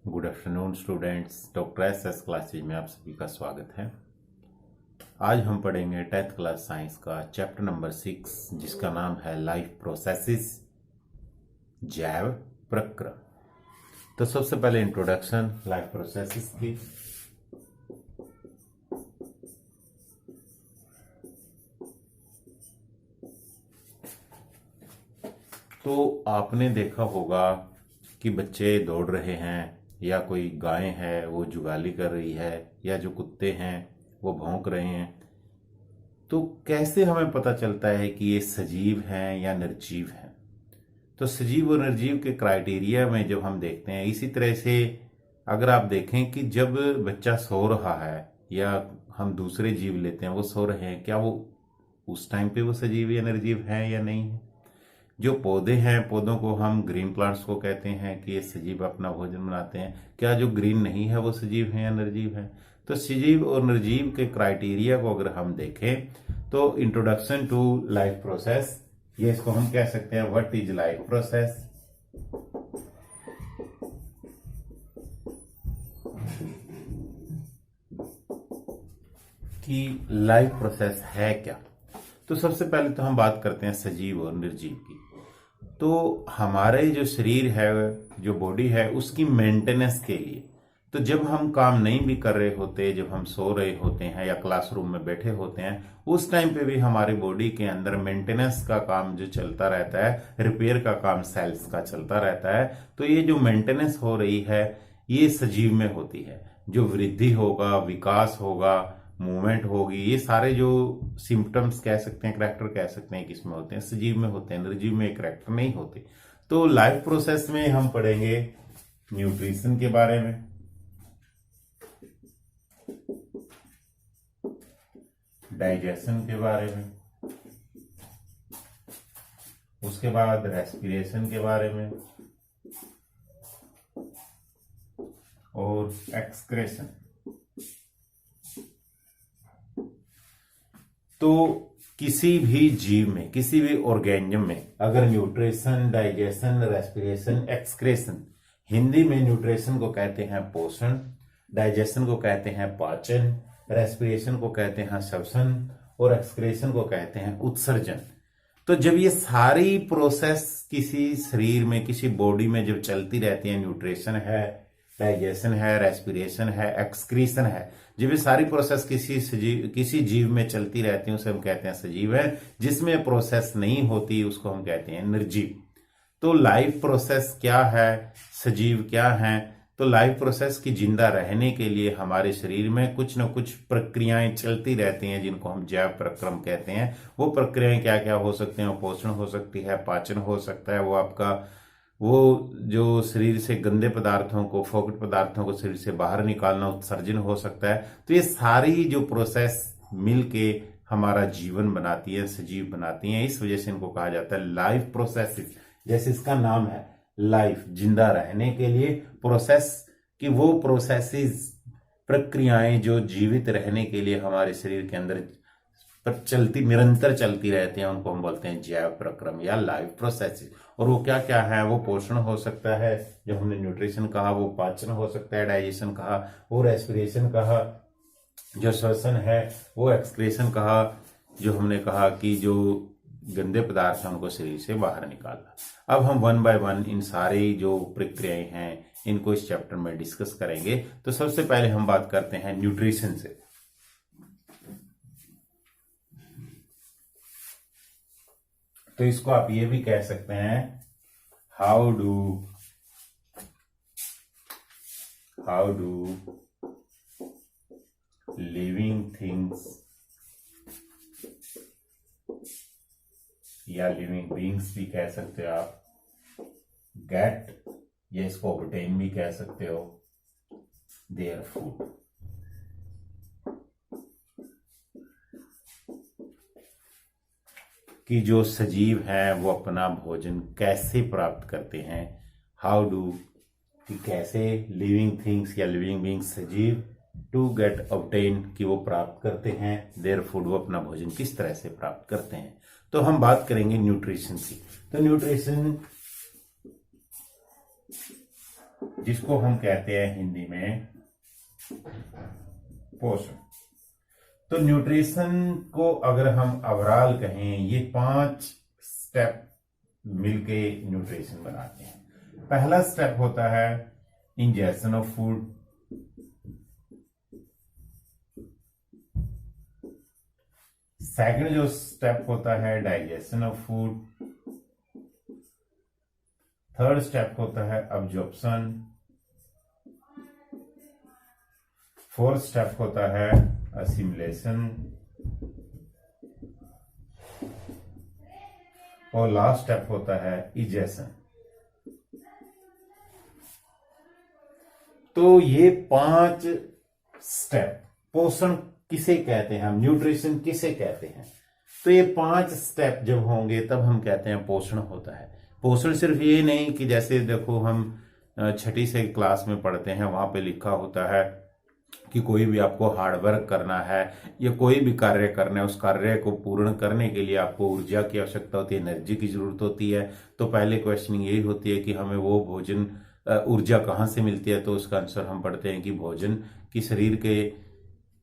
Good afternoon students. Doctor S classes में आप सभी का स्वागत है। आज हम पढ़ेंगे 10th क्लास साइंस का चैप्टर नंबर 6 जिसका नाम है लाइफ प्रोसेसेस, जैव प्रक्रम। तो सबसे पहले इंट्रोडक्शन लाइफ प्रोसेसेस की। तो आपने देखा होगा कि बच्चे दौड़ रहे हैं या कोई गाय है वो जुगाली कर रही है या जो कुत्ते हैं वो भौंक रहे हैं। तो कैसे हमें पता चलता है कि ये सजीव हैं या निर्जीव हैं? तो सजीव और निर्जीव के क्राइटेरिया में जब हम देखते हैं, इसी तरह से अगर आप देखें कि जब बच्चा सो रहा है या हम दूसरे जीव लेते हैं वो सो रहे हैं, क्या वो उस टाइम पे वो सजीव या निर्जीव है या नहीं है? जो पौधे हैं, पौधों को हम ग्रीन प्लांट्स को कहते हैं कि ये सजीव अपना भोजन बनाते हैं, क्या जो ग्रीन नहीं है वो सजीव है या निर्जीव है? तो सजीव और निर्जीव के क्राइटेरिया को अगर हम देखें तो इंट्रोडक्शन टू लाइफ प्रोसेस, ये इसको हम कह सकते हैं व्हाट इज लाइफ प्रोसेस। कि लाइफ प्रोसेस है क्या? तो सबसे पहले तो हम बात करते हैं सजीव और निर्जीव की। तो हमारे जो शरीर है, जो बॉडी है, उसकी मेंटेनेंस के लिए, तो जब हम काम नहीं भी कर रहे होते, जब हम सो रहे होते हैं या क्लासरूम में बैठे होते हैं, उस टाइम पे भी हमारी बॉडी के अंदर मेंटेनेंस का काम जो चलता रहता है, रिपेयर का काम सेल्स का चलता रहता है। तो ये जो मेंटेनेंस हो रही है ये सजीव में होती है। जो वृद्धि होगा, विकास होगा, मूवमेंट होगी, ये सारे जो सिम्टम्स कह सकते हैं, करैक्टर कह सकते हैं, किसमें होते हैं? सजीव में होते हैं। निर्जीव में करैक्टर नहीं होते। तो लाइफ प्रोसेस में हम पढ़ेंगे न्यूट्रिशन के बारे में, डाइजेशन के बारे में, उसके बाद रेस्पिरेशन के बारे में और एक्सक्रेशन। तो किसी भी जीव में, किसी भी ऑर्गेनिज्म में अगर nutrition, digestion, respiration, excretion, Hindi में न्यूट्रिशन को कहते हैं पोषण, डाइजेशन को कहते हैं पाचन, रेस्पिरेशन को कहते हैं श्वसन और एक्सक्रेशन को कहते हैं उत्सर्जन। तो जब ये सारी प्रोसेस किसी शरीर में, किसी बॉडी में जब चलती रहती है, न्यूट्रिशन है, डाइजेशन है, रेस्पिरेशन है, एक्सक्रीशन है, जब ये सारी प्रोसेस किसी जीव में चलती रहती है उसे हम कहते हैं सजीव है। जिसमें प्रोसेस नहीं होती उसको हम कहते हैं निर्जीव। तो लाइफ प्रोसेस क्या है, सजीव क्या है? तो लाइफ प्रोसेस की जिंदा रहने के लिए हमारे शरीर में कुछ न कुछ प्रक्रियाएं चलती रहती हैं जिनको हम जैव प्रक्रम कहते हैं। वो प्रक्रियाएं क्या क्या हो सकती हैं? पोषण हो सकती है, पाचन हो सकता है, वो आपका वो जो शरीर से गंदे पदार्थों को, फोकट पदार्थों को शरीर से बाहर निकालना, उत्सर्जन हो सकता है। तो ये सारी जो प्रोसेस मिलके हमारा जीवन बनाती है, सजीव बनाती हैं। इस वजह से इनको कहा जाता है लाइफ प्रोसेसेस। जैसे इसका नाम है लाइफ, जिंदा रहने के लिए प्रोसेस, कि वो प्रोसेसेस, प्रक्रियाएं जो जीवित रहने के लिए हमारे शरीर के अंदर पर निरंतर चलती रहती हैं, उनको हम बोलते हैं जैव प्रक्रम या लाइफ प्रोसेसेस। और वो क्या क्या है? वो पोषण हो सकता है, जो हमने न्यूट्रिशन कहा, वो पाचन हो सकता है, डाइजेशन कहा, वो रेस्पिरेशन कहा, जो श्वसन है, वो एक्सक्रेशन कहा, जो हमने कहा कि जो गंदे पदार्थ हैं उनको शरीर से बाहर निकालना। अब हम वन बाय वन इन सारी जो प्रक्रियाएं हैं इनको इस चैप्टर में डिस्कस करेंगे। तो सबसे पहले हम बात करते हैं न्यूट्रिशन से। तो इसको आप ये भी कह सकते हैं हाउ डू लिविंग थिंग्स या लिविंग बीइंग्स भी कह सकते हो आप, गेट, या इसको ऑब्टेन भी कह सकते हो, देयर फूड। कि जो सजीव हैं वो अपना भोजन कैसे प्राप्त करते हैं, हाउ डू, कि कैसे लिविंग थिंग्स या लिविंग बीइंग्स, सजीव, टू गेट ऑब्टेन, कि वो प्राप्त करते हैं, देयर फूड, वो अपना भोजन किस तरह से प्राप्त करते हैं। तो हम बात करेंगे न्यूट्रिशन की। तो न्यूट्रिशन जिसको हम कहते हैं हिंदी में पोषण। तो न्यूट्रिशन को अगर हम ओवरऑल कहें, ये 5 स्टेप मिलके न्यूट्रिशन बनाते हैं। पहला स्टेप होता है इंजेक्शन ऑफ फूड, सेकंड जो स्टेप होता है digestion of food, third step होता है अब्जॉर्प्शन, फोर्थ स्टेप होता है असिमिलेशन, और लास्ट स्टेप होता है इजेशन। तो ये 5 स्टेप पोषण किसे कहते हैं, हम न्यूट्रिशन किसे कहते हैं। तो ये 5 स्टेप जब होंगे तब हम कहते हैं पोषण होता है। पोषण सिर्फ ये नहीं कि जैसे देखो हम 6ठी से क्लास में पढ़ते हैं, वहां पे लिखा होता है कि कोई भी आपको हार्डवर्क करना है या कोई भी कार्य करना है, उस कार्य को पूर्ण करने के लिए आपको ऊर्जा की आवश्यकता होती है, एनर्जी की जरूरत होती है। तो पहले क्वेश्चनिंग यही होती है कि हमें वो भोजन ऊर्जा कहाँ से मिलती है। तो उसका आंसर हम पढ़ते हैं कि भोजन की शरीर के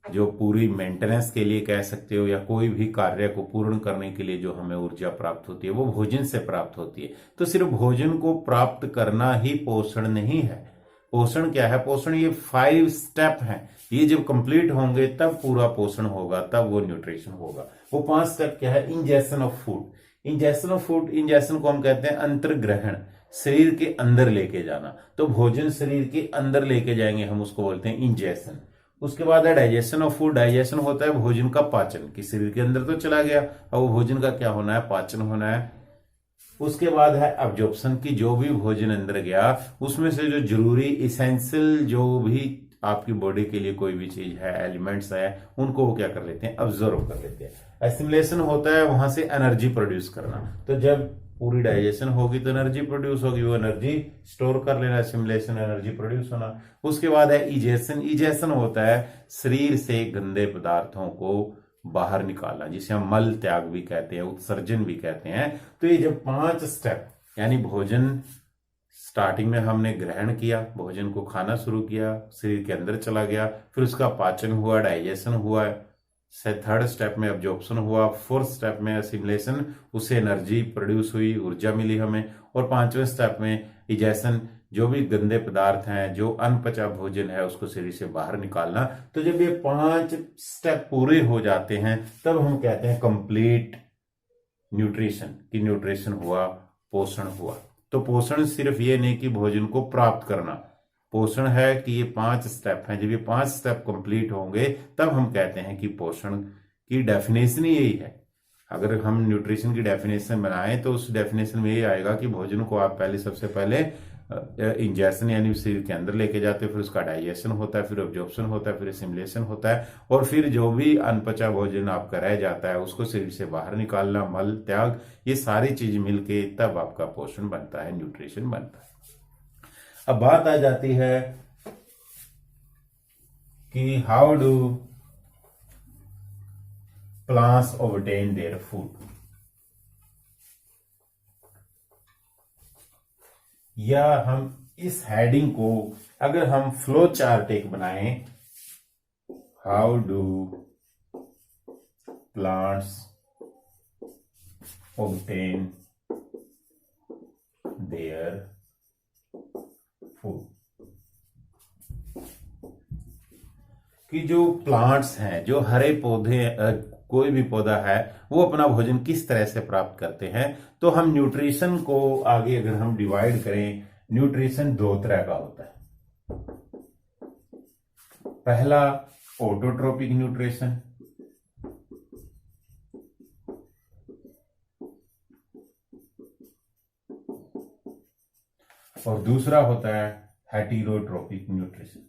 जो पूरी मेंटेनेंस के लिए कह सकते हो या कोई भी कार्य को पूर्ण करने के लिए जो हमें ऊर्जा प्राप्त होती है वो भोजन से प्राप्त होती है। तो सिर्फ भोजन को प्राप्त करना ही पोषण नहीं है। पोषण क्या है, पोषण ये 5 स्टेप हैं, ये जब कंप्लीट होंगे तब पूरा पोषण होगा, तब वो न्यूट्रिशन होगा। वो 5 स्टेप क्या है, injection of food. Injection of food, injection को हम कहते हैं अंतर्ग्रहण, शरीर के अंदर लेके जाना। तो भोजन शरीर के अंदर लेके जाएंगे, हम उसको बोलते हैं इंजेक्शन। उसके बाद है डाइजेशन ऑफ फूड। डाइजेशन होता है भोजन का पाचन, कि शरीर के अंदर तो चला गया, अब वो भोजन का क्या होना है, पाचन होना है। उसके बाद है अब्जॉर्प्शन, की जो भी भोजन अंदर गया उसमें से जो जरूरी इसेंशियल जो भी आपकी बॉडी के लिए कोई भी चीज है, एलिमेंट्स है, उनको वो क्या कर लेते हैं, अब्जॉर्व कर लेते हैं। एसिमिलेशन होता है वहां से एनर्जी प्रोड्यूस करना। तो जब पूरी डाइजेशन होगी तो एनर्जी प्रोड्यूस होगी, वो एनर्जी स्टोर कर लेना, एसिमिलेशन एनर्जी प्रोड्यूस होना। उसके बाद है इजेशन। इजेशन होता है शरीर से गंदे पदार्थों को बाहर निकालना, जिसे हम मल त्याग भी कहते हैं, उत्सर्जन भी कहते हैं। तो ये जब 5 स्टेप, यानी भोजन स्टार्टिंग में हमने ग्रहण किया, भोजन को खाना शुरू किया, शरीर के अंदर चला गया, फिर उसका पाचन हुआ, डाइजेशन हुआ, थर्ड स्टेप में अब्जॉर्प्शन हुआ, फोर्थ स्टेप में असिमिलेशन, उससे एनर्जी प्रोड्यूस हुई, ऊर्जा मिली हमें, और 5वें स्टेप में इजेशन, जो भी गंदे पदार्थ हैं, जो अनपचा भोजन है, उसको शरीर से बाहर निकालना। तो जब ये 5 स्टेप पूरे हो जाते हैं तब हम कहते हैं कंप्लीट न्यूट्रिशन, कि न्यूट्रिशन हुआ, पोषण हुआ। तो पोषण सिर्फ ये नहीं कि भोजन को प्राप्त करना, पोषण है कि ये 5 स्टेप हैं। जब ये 5 स्टेप कंप्लीट होंगे तब हम कहते हैं कि पोषण की डेफिनेशन ही यही है। अगर हम न्यूट्रिशन की डेफिनेशन बनाएं तो उस डेफिनेशन में ये आएगा कि भोजन को आप पहले, सबसे पहले इंजेक्शन यानी शरीर के अंदर लेके जाते हो, फिर उसका डाइजेशन होता है, फिर अब्जॉर्प्शन होता है, फिर असिमिलेशन होता है, और फिर जो भी अनपचा भोजन आपका रह जाता है उसको शरीर से बाहर निकालना, मल त्याग, ये सारी चीज मिलके तब आपका पोषण बनता है, न्यूट्रिशन बनता है। अब बात आ जाती है कि how do plants obtain their food, या हम इस हेडिंग को अगर हम फ्लो चार्ट एक बनाएं, how do plants obtain their food, कि जो प्लांट्स हैं, जो हरे पौधे, कोई भी पौधा है, वो अपना भोजन किस तरह से प्राप्त करते हैं। तो हम न्यूट्रिशन को आगे अगर हम डिवाइड करें, न्यूट्रिशन 2 तरह का होता है। पहला ऑटोट्रोपिक न्यूट्रिशन, और दूसरा होता है हेटेरोट्रोपिक न्यूट्रिशन।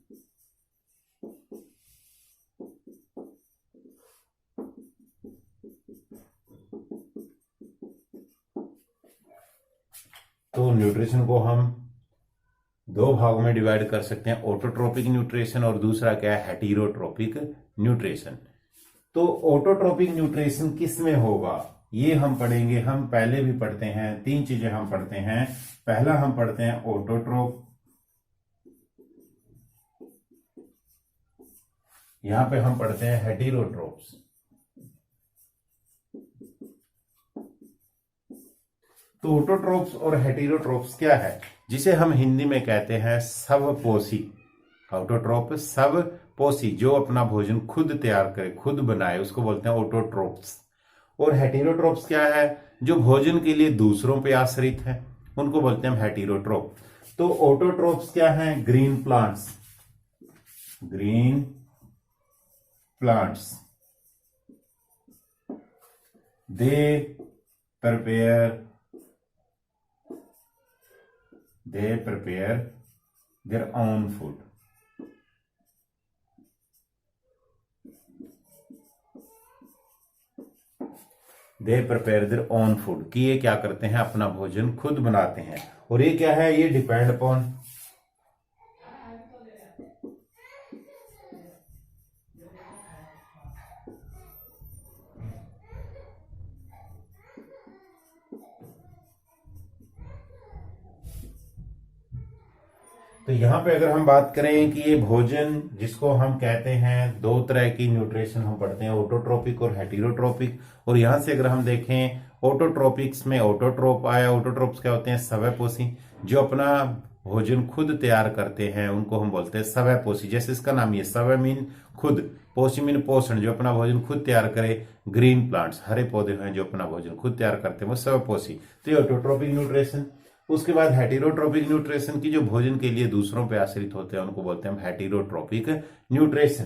तो न्यूट्रिशन को हम 2 भागों में डिवाइड कर सकते हैं, ऑटोट्रोपिक न्यूट्रिशन और दूसरा क्या है, हेटेरोट्रोपिक न्यूट्रिशन। तो ऑटोट्रोपिक न्यूट्रिशन किस में होगा ये हम पढ़ेंगे। हम पहले भी पढ़ते हैं, 3 चीजें हम पढ़ते हैं। पहला हम पढ़ते हैं ऑटोट्रोप, यहां पे हम पढ़ते हैं हेटेरोट्रोप्स। तो ऑटोट्रोप्स और हेटेरोट्रोप्स क्या है, जिसे हम हिंदी में कहते हैं स्वपोषी। ऑटोट्रोप स्वपोषी, जो अपना भोजन खुद तैयार करे, खुद बनाए, उसको बोलते हैं ऑटोट्रोप्स। और हेटेरोट्रोप्स क्या है, जो भोजन के लिए दूसरों पे आश्रित है, उनको बोलते हैं हम हेटेरोट्रोप। तो ऑटोट्रोप्स क्या है, green plants. Green plants they prepare their own food। They prepare their own food, कि ये क्या करते हैं, अपना भोजन खुद बनाते हैं। और ये क्या है, ये डिपेंड अपॉन तो यहां पे अगर हम बात करें कि ये भोजन जिसको हम कहते हैं, दो तरह की न्यूट्रिशन हम पढ़ते हैं, ऑटोट्रोपिक और हेटेरोट्रोपिक। और यहां से अगर हम देखें ऑटोट्रोपिक्स में ऑटोट्रोप आया। ऑटोट्रोप्स क्या होते हैं, स्वयपोषी, जो अपना भोजन खुद तैयार करते हैं, उनको हम बोलते हैं स्वयपोषी। जैसे इसका नाम ये स्वय मीन खुद, पोषी मीन पोषण, जो अपना भोजन खुद तैयार करे। ग्रीन प्लांट्स, हरे पौधे हैं जो अपना भोजन खुद तैयार करते हैं, वो स्वयपोषी। तो ये ऑटोट्रोपिक न्यूट्रिशन। उसके बाद हेटेरोट्रोपिक न्यूट्रिशन की, जो भोजन के लिए दूसरों पे आश्रित होते हैं, उनको बोलते हैं हम हेटेरोट्रोपिक न्यूट्रिशन।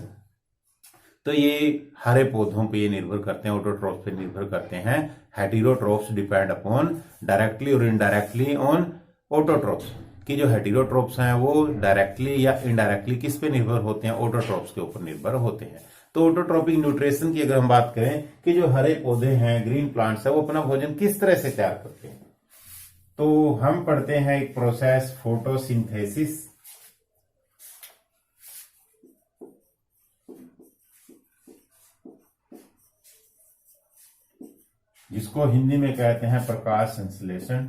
तो ये हरे पौधों पे ये निर्भर करते हैं, ऑटोट्रोप्स पे निर्भर करते हैं। हेटेरोट्रोप्स डिपेंड अपॉन डायरेक्टली और इनडायरेक्टली ऑन ऑटोट्रोप्स, कि जो हेटेरोट्रोप्स हैं वो डायरेक्टली या इनडायरेक्टली किस पे निर्भर होते हैं, ऑटोट्रोप्स के ऊपर निर्भर होते हैं। तो ऑटोट्रोपिक न्यूट्रिशन की अगर हम बात करें कि जो हरे पौधे हैं, ग्रीन प्लांट्स है, वो अपना भोजन किस तरह से तैयार करते हैं, तो हम पढ़ते हैं एक प्रोसेस, फोटोसिंथेसिस। जिसको हिंदी में कहते हैं प्रकाश संश्लेषण।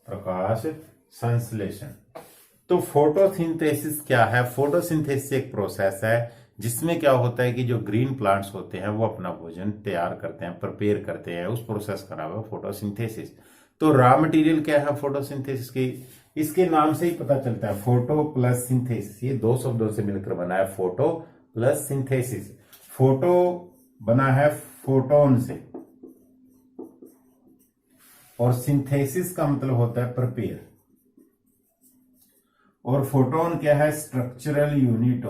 प्रकाश संश्लेषण। तो फोटोसिंथेसिस क्या है, फोटोसिंथेसिस एक प्रोसेस है जिसमें क्या होता है कि जो ग्रीन प्लांट्स होते हैं वो अपना भोजन तैयार करते हैं, प्रिपेयर करते हैं, उस प्रोसेस का नाम है फोटोसिंथेसिस। तो रॉ मटेरियल क्या है फोटोसिंथेसिस की, इसके नाम से ही पता चलता है, फोटो प्लस सिंथेसिस, ये दो शब्दों से मिलकर बना है, फोटो प्लस सिंथेसिस। फोटो बना है फोटोन से, और सिंथेसिस का मतलब होता है प्रिपेयर। और फोटोन क्या है, structural unit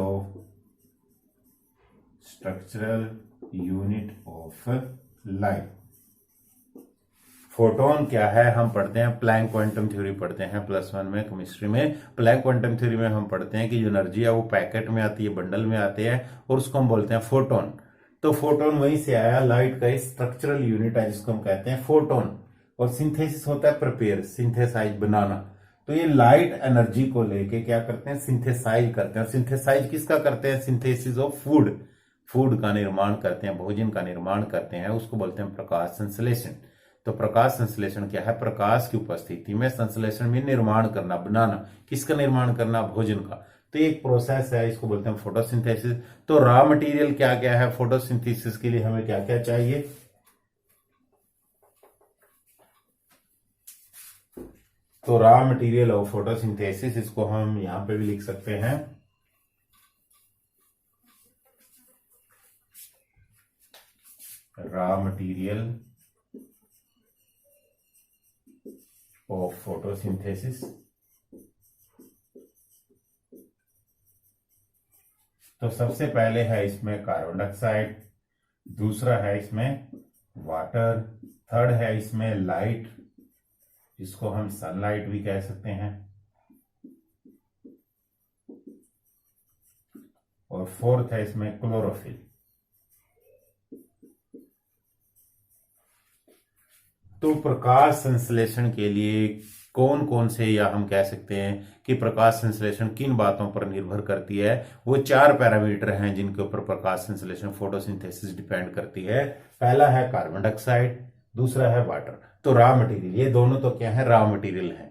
of light. Photon क्या है, हम पढ़ते हैं प्लैंक क्वांटम थ्योरी पढ़ते हैं +1 में केमिस्ट्री में। प्लैंक क्वांटम थ्योरी में हम पढ़ते हैं कि जो एनर्जी है वो पैकेट में आती है, बंडल में आते हैं, और उसको हम बोलते हैं फोटोन। तो फोटोन वहीं से आया, लाइट का स्ट्रक्चरल यूनिट है जिसको हम कहते हैं फोटोन। और सिंथेसिस होता है प्रिपेयर, सिंथेसाइज, बनाना। तो ये लाइट एनर्जी को लेके क्या करते हैं, सिंथेसाइज करते हैं। सिंथेसाइज किसका करते हैं, सिंथेसिस ऑफ फूड, फूड का निर्माण करते हैं, भोजन का निर्माण करते हैं, उसको बोलते हैं प्रकाश संश्लेषण। तो प्रकाश संश्लेषण क्या है, प्रकाश की उपस्थिति में संश्लेषण में निर्माण करना, बनाना, किसका निर्माण करना, भोजन का। तो एक प्रोसेस है, इसको बोलते हैं फोटोसिंथेसिस। तो रॉ मटेरियल क्या क्या है फोटोसिंथेसिस के लिए, हमें क्या क्या चाहिए, तो रॉ मटेरियल ऑफ फोटोसिंथेसिस, इसको हम यहां पे भी लिख सकते हैं, रॉ मटेरियल ऑफ फोटोसिंथेसिस। तो सबसे पहले है इसमें कार्बन डाइऑक्साइड, दूसरा है इसमें वाटर, थर्ड है इसमें लाइट, जिसको हम सनलाइट भी कह सकते हैं, और फोर्थ है इसमें क्लोरोफिल। तो प्रकाश संश्लेषण के लिए कौन कौन से, या हम कह सकते हैं कि प्रकाश संश्लेषण किन बातों पर निर्भर करती है, वो 4 पैरामीटर हैं जिनके ऊपर प्रकाश संश्लेषण फोटोसिंथेसिस डिपेंड करती है। पहला है कार्बन डाइऑक्साइड, दूसरा है वाटर। तो रॉ मटेरियल, ये दोनों तो क्या है, रॉ मटेरियल है।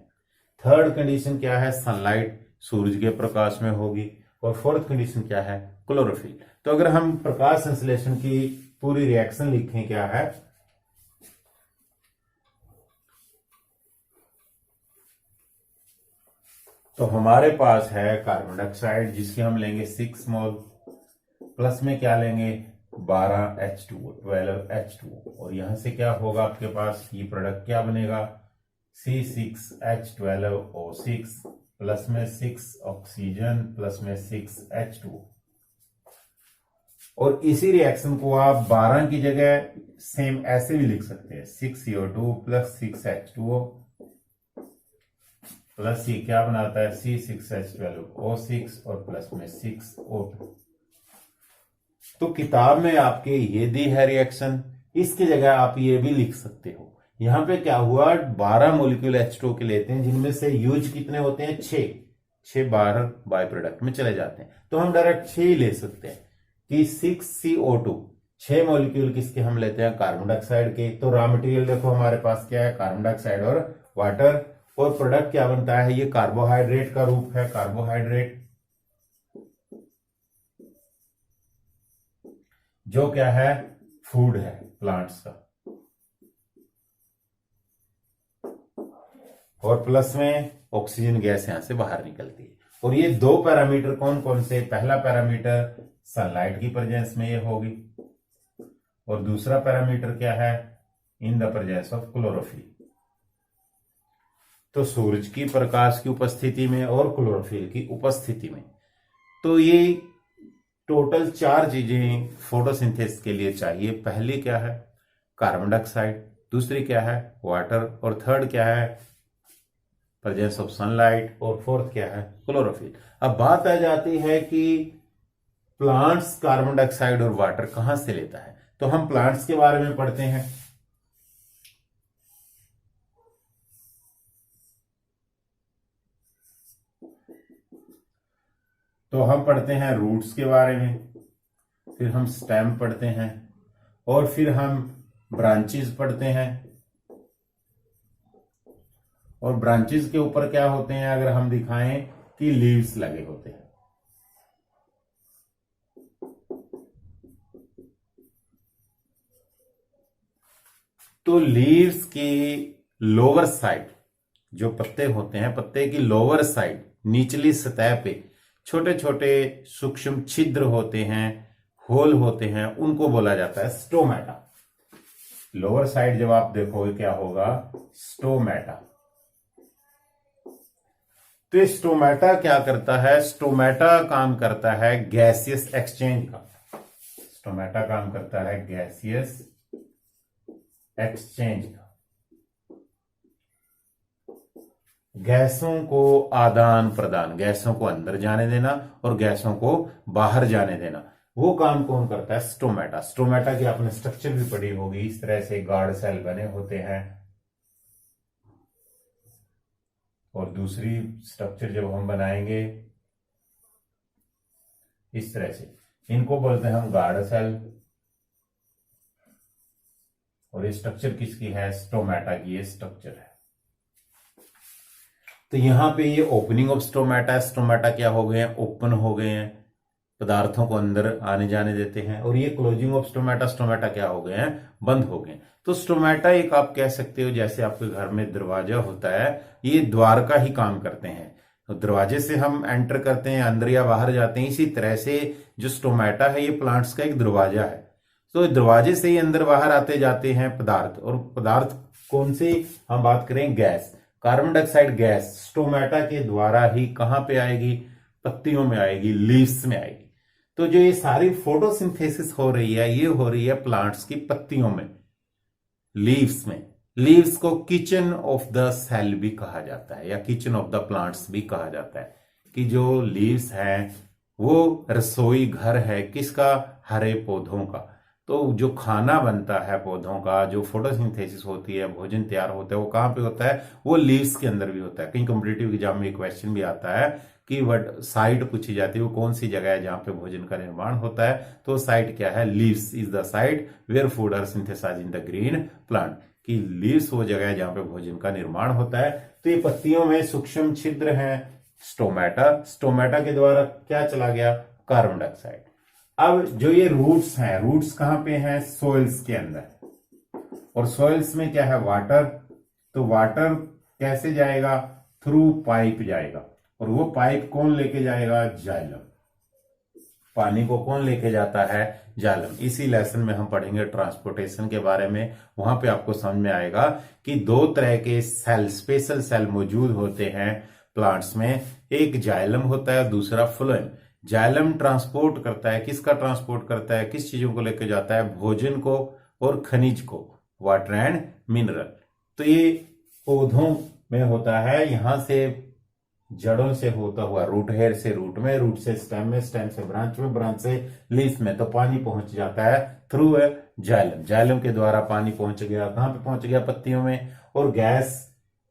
थर्ड कंडीशन क्या है, सनलाइट, सूरज के प्रकाश में होगी। और फोर्थ कंडीशन क्या है, क्लोरोफिल। तो अगर हम प्रकाश संश्लेषण की पूरी रिएक्शन लिखें, क्या है, तो हमारे पास है कार्बन डाइऑक्साइड जिसके हम लेंगे 6 मोल, प्लस में क्या लेंगे 12H2O, 12H2O। और यहां से क्या होगा आपके पास, ये प्रोडक्ट क्या बनेगा, C6H12O6 प्लस में 6 ऑक्सीजन प्लस में 6H2O। और इसी रिएक्शन को आप 12 की जगह सेम ऐसे भी लिख सकते हैं, 6CO2 प्लस 6H2O प्लस ये क्या बनाता है, C6H12O6 और प्लस में 6O2। तो किताब में आपके ये दी है रिएक्शन, इसकी जगह आप ये भी लिख सकते हो। यहां पे क्या हुआ, 12 मोलिक्यूल H2O के लेते हैं जिनमें से यूज कितने होते हैं, 6 बाहर बाय प्रोडक्ट में चले जाते हैं। तो हम डायरेक्ट 6 ही ले सकते हैं कि 6CO2, 6 मॉलिक्यूल किसके हम लेते हैं, कार्बन डाइऑक्साइड के। तो रॉ मटेरियल देखो हमारे पास क्या है, कार्बन डाइऑक्साइड और वाटर। और प्रोडक्ट क्या बनता है, ये कार्बोहाइड्रेट का रूप है, कार्बोहाइड्रेट, जो क्या है, फूड है प्लांट्स का। और प्लस में ऑक्सीजन गैस यहां से बाहर निकलती है। और ये 2 पैरामीटर कौन कौन से, पहला पैरामीटर सनलाइट की प्रेजेंस में ये होगी, और दूसरा पैरामीटर क्या है, in the presence of chlorophyll. तो सूरज की प्रकाश की उपस्थिति में और क्लोरोफिल की उपस्थिति में। तो ये टोटल 4 चीजें फोटोसिंथेसिस के लिए चाहिए। पहली क्या है, कार्बन डाइऑक्साइड, दूसरी क्या है, वाटर, और थर्ड क्या है, प्रेजेंस ऑफ सनलाइट, और फोर्थ क्या है, क्लोरोफिल। अब बात आ जाती है कि प्लांट्स कार्बन डाइऑक्साइड और वाटर कहां से लेता है। तो हम प्लांट्स के बारे में पढ़ते हैं। तो हम पढ़ते हैं रूट्स के बारे में, फिर हम स्टेम पढ़ते हैं, और फिर हम ब्रांचेस पढ़ते हैं। और ब्रांचेस के ऊपर क्या होते हैं, अगर हम दिखाएं कि लीव्स लगे होते हैं। तो लीव्स की लोअर साइड जो पत्ते होते हैं, पत्ते की लोअर साइड निचली सतह पे छोटे छोटे सूक्ष्म छिद्र होते हैं, होल होते हैं, उनको बोला जाता है स्टोमेटा। लोअर साइड जब आप देखोगे क्या होगा, स्टोमेटा। तो ये स्टोमेटा क्या करता है, स्टोमेटा काम करता है गैसियस एक्सचेंज का। स्टोमेटा काम करता है गैसियस एक्सचेंज का, गैसों को आदान प्रदान, गैसों को अंदर जाने देना और गैसों को बाहर जाने देना, वो काम कौन करता है, स्टोमेटा। स्टोमेटा की आपने स्ट्रक्चर भी पढ़ी होगी, इस तरह से गार्ड सेल बने होते हैं। और दूसरी स्ट्रक्चर जब हम बनाएंगे इस तरह से, इनको बोलते हैं हम गार्ड सेल। और ये स्ट्रक्चर किसकी है, स्टोमेटा की ये स्ट्रक्चर है। तो यहां पे ये ओपनिंग ऑफ स्टोमेटा, स्टोमेटा क्या हो गए हैं, ओपन हो गए हैं, पदार्थों को अंदर आने जाने देते हैं। और ये क्लोजिंग ऑफ स्टोमेटा, स्टोमेटा क्या हो गए हैं, बंद हो गए। तो स्टोमेटा एक आप कह सकते हो जैसे आपके घर में दरवाजा होता है, ये द्वार का ही काम करते हैं। तो दरवाजे से हम एंटर करते हैं, अंदर या बाहर जाते हैं, इसी तरह से जो स्टोमेटा है ये प्लांट्स का एक दरवाजा है। तो दरवाजे से ही अंदर बाहर आते जाते हैं पदार्थ। और पदार्थ कौन से, हम बात करें gas, carbon dioxide gas stomata के द्वारा ही कहां पे आएगी, पत्तियों में आएगी, लीव्स में आएगी। तो जो ये सारी फोटोसिंथेसिस हो रही है, ये हो रही है प्लांट्स की पत्तियों में, लीव्स में। लीव्स को किचन ऑफ द सेल भी कहा जाता है, या किचन ऑफ द प्लांट्स भी कहा जाता है, कि जो लीव्स हैं वो रसोई घर है किसका, हरे पौधों का। तो जो खाना बनता है पौधों का, जो फोटोसिंथेसिस होती है, भोजन तैयार होता है, वो कहाँ पे होता है? वो लीव्स के अंदर भी होता है। कहीं कॉम्पिटिटिव एग्जाम में क्वेश्चन भी आता है कि वट साइट पूछी जाती है, वो कौन सी जगह है जहां पे भोजन का निर्माण होता है? तो साइट क्या है? Leaves is the site where food are synthesised in the green plant. कि लीव्स वो जगह है जहां पे भोजन का निर्माण होता है। तो ये पत्तियों में सूक्ष्म छिद्र है स्टोमेटा। स्टोमेटा के द्वारा क्या चला गया? Carbon dioxide. अब जो ये रूट्स हैं, रूट्स कहां पे हैं? सोइल्स के अंदर। और सोइल्स में क्या है? वाटर। तो वाटर कैसे जाएगा? थ्रू पाइप जाएगा। और वो पाइप कौन लेके जाएगा? जाइलम। पानी को कौन लेके जाता है? जाइलम। इसी लेसन में हम पढ़ेंगे ट्रांसपोर्टेशन के बारे में। वहां पे आपको समझ में आएगा कि दो तरह के सेल, स्पेशल सेल मौजूद होते हैं प्लांट्स में। एक जाइलम होता है, दूसरा फ्लोएम। जाइलम ट्रांसपोर्ट करता है, किसका ट्रांसपोर्ट करता है? किस चीजों को लेके जाता है? भोजन को और खनिज को, वाटर एंड मिनरल। तो ये पौधों में होता है, यहां से जड़ों से होता हुआ, रूट हेयर से रूट में, रूट से स्टेम में, स्टेम से ब्रांच में, ब्रांच से लीफ में। तो पानी पहुंच जाता है थ्रू जाइलम। जाइलम के द्वारा पानी पहुंच गया, कहां पे पहुंच गया? पत्तियों में। और गैस